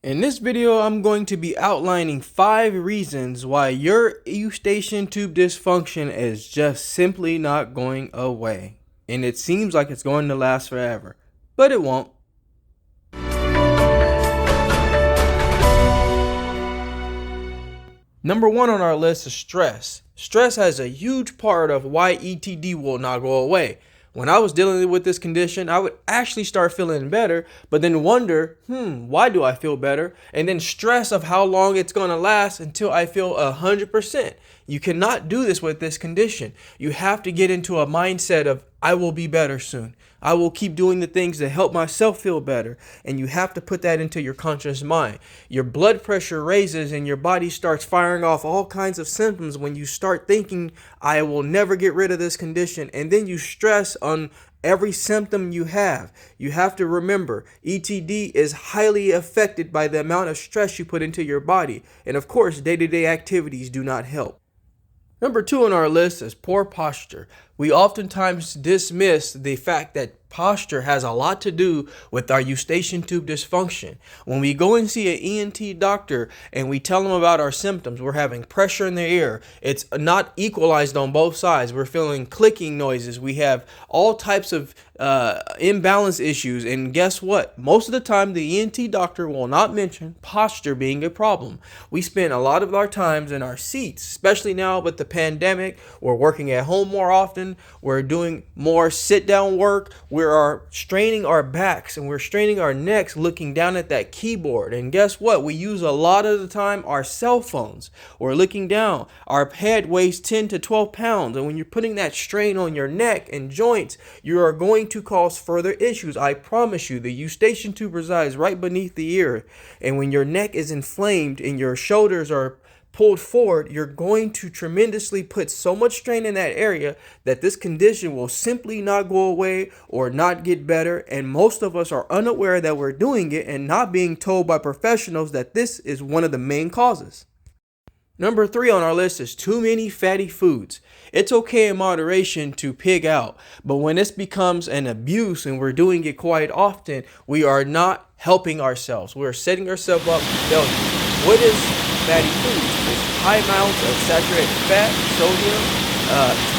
In this video, I'm going to be outlining 5 reasons why your Eustachian tube dysfunction is just simply not going away. And it seems like it's going to last forever, but it won't. Number 1 on our list is stress. Stress has a huge part of why ETD will not go away. When I was dealing with this condition, I would actually start feeling better, but then wonder, why do I feel better? And then stress of how long it's going to last until I feel 100%. You cannot do this with this condition. You have to get into a mindset of, I will be better soon. I will keep doing the things that help myself feel better. And you have to put that into your conscious mind. Your blood pressure raises and your body starts firing off all kinds of symptoms when you start thinking, I will never get rid of this condition. And then you stress on every symptom you have. You have to remember, ETD is highly affected by the amount of stress you put into your body. And of course, day-to-day activities do not help. Number 2 on our list is poor posture. We oftentimes dismiss the fact that posture has a lot to do with our Eustachian tube dysfunction. When we go and see an ENT doctor and we tell them about our symptoms, we're having pressure in the ear. It's not equalized on both sides. We're feeling clicking noises. We have all types of imbalance issues. And guess what? Most of the time, the ENT doctor will not mention posture being a problem. We spend a lot of our times in our seats, especially now with the pandemic. We're working at home more often. We're doing more sit-down work. We are straining our backs and we're straining our necks looking down at that keyboard. And guess what? We use a lot of the time our cell phones. We're looking down. Our head weighs 10 to 12 pounds. And when you're putting that strain on your neck and joints, you are going to cause further issues. I promise you, the Eustachian tube resides right beneath the ear. And when your neck is inflamed and your shoulders are pulled forward, you're going to tremendously put so much strain in that area that this condition will simply not go away or not get better. And most of us are unaware that we're doing it and not being told by professionals that this is one of the main causes. Number 3 on our list is too many fatty foods. It's okay in moderation to pig out, but when this becomes an abuse and we're doing it quite often, we are not helping ourselves. We're setting ourselves up for failure. What is fatty foods? It's high amounts of saturated fat, sodium,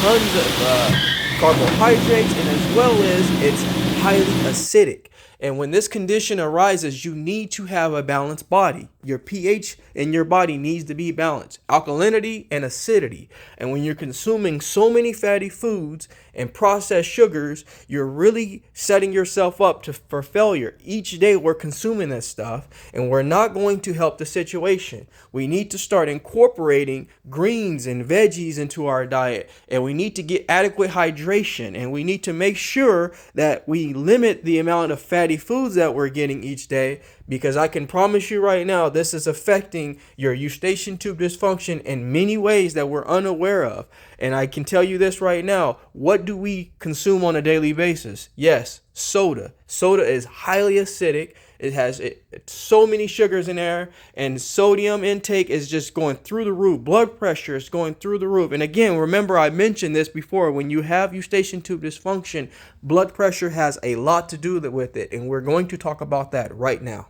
tons of carbohydrates, and as well as it's highly acidic. And when this condition arises, you need to have a balanced body. Your pH in your body needs to be balanced, alkalinity and acidity. And when you're consuming so many fatty foods and processed sugars, you're really setting yourself up for failure. Each day we're consuming this stuff and we're not going to help the situation. We need to start incorporating greens and veggies into our diet, and we need to get adequate hydration, and we need to make sure that we limit the amount of fatty foods that we're getting each day, because I can promise you right now, this is affecting your Eustachian tube dysfunction in many ways that we're unaware of. And I can tell you this right now, what do we consume on a daily basis? Yes, soda. Soda is highly acidic. It has so many sugars in there, and sodium intake is just going through the roof. Blood pressure is going through the roof. And again, remember I mentioned this before, when you have Eustachian tube dysfunction, blood pressure has a lot to do with it, and we're going to talk about that right now.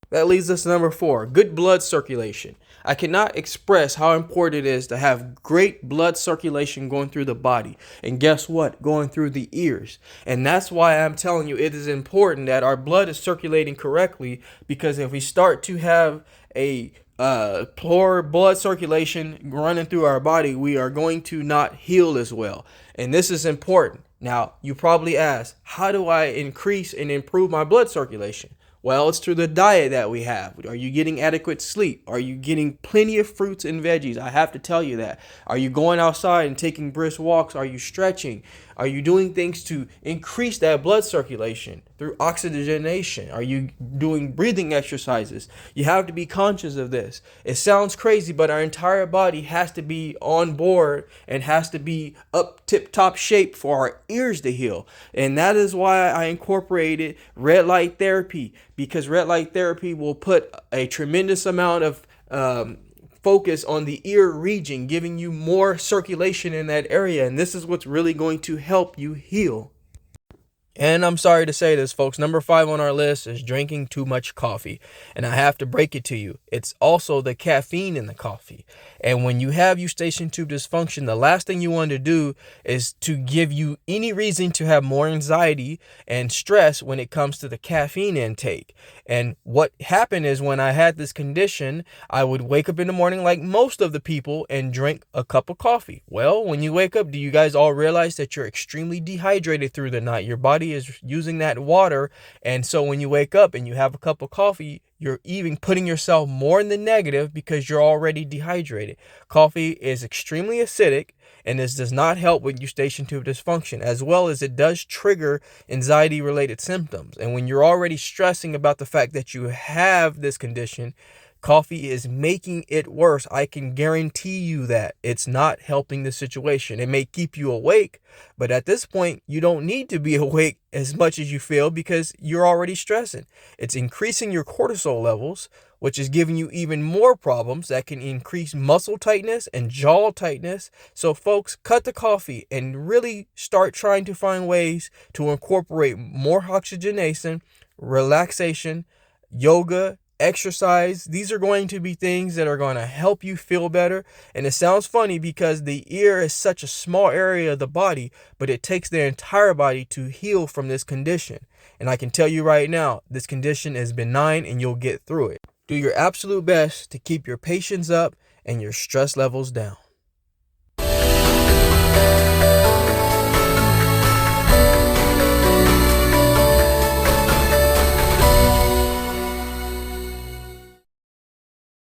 That leads us to number 4, good blood circulation. I cannot express how important it is to have great blood circulation going through the body. And guess what? Going through the ears. And that's why I'm telling you it is important that our blood is circulating correctly, because if we start to have a poor blood circulation running through our body, we are going to not heal as well. And this is important. Now, you probably ask, how do I increase and improve my blood circulation? Well, it's through the diet that we have. Are you getting adequate sleep? Are you getting plenty of fruits and veggies? I have to tell you that. Are you going outside and taking brisk walks? Are you stretching? Are you doing things to increase that blood circulation through oxygenation? Are you doing breathing exercises? You have to be conscious of this. It sounds crazy, but our entire body has to be on board and has to be up tip-top shape for our ears to heal. And that is why I incorporated red light therapy, because red light therapy will put a tremendous amount of focus on the ear region, giving you more circulation in that area. And this is what's really going to help you heal. And I'm sorry to say this, folks. Number 5 on our list is drinking too much coffee. And I have to break it to you. It's also the caffeine in the coffee. And when you have Eustachian Tube Dysfunction, the last thing you want to do is to give you any reason to have more anxiety and stress when it comes to the caffeine intake. And what happened is when I had this condition, I would wake up in the morning like most of the people and drink a cup of coffee. Well, when you wake up, do you guys all realize that you're extremely dehydrated through the night? Your body is using that water, and so when you wake up and you have a cup of coffee, you're even putting yourself more in the negative because you're already dehydrated. Coffee is extremely acidic, and this does not help with Eustachian tube dysfunction, as well as it does trigger anxiety related symptoms. And when you're already stressing about the fact that you have this condition, coffee is making it worse. I can guarantee you that it's not helping the situation. It may keep you awake, but at this point, you don't need to be awake as much as you feel because you're already stressing. It's increasing your cortisol levels, which is giving you even more problems that can increase muscle tightness and jaw tightness. So folks, cut the coffee and really start trying to find ways to incorporate more oxygenation, relaxation, yoga, exercise. These are going to be things that are going to help you feel better. And it sounds funny because the ear is such a small area of the body, but it takes the entire body to heal from this condition. And I can tell you right now, this condition is benign and you'll get through it. Do your absolute best to keep your patience up and your stress levels down.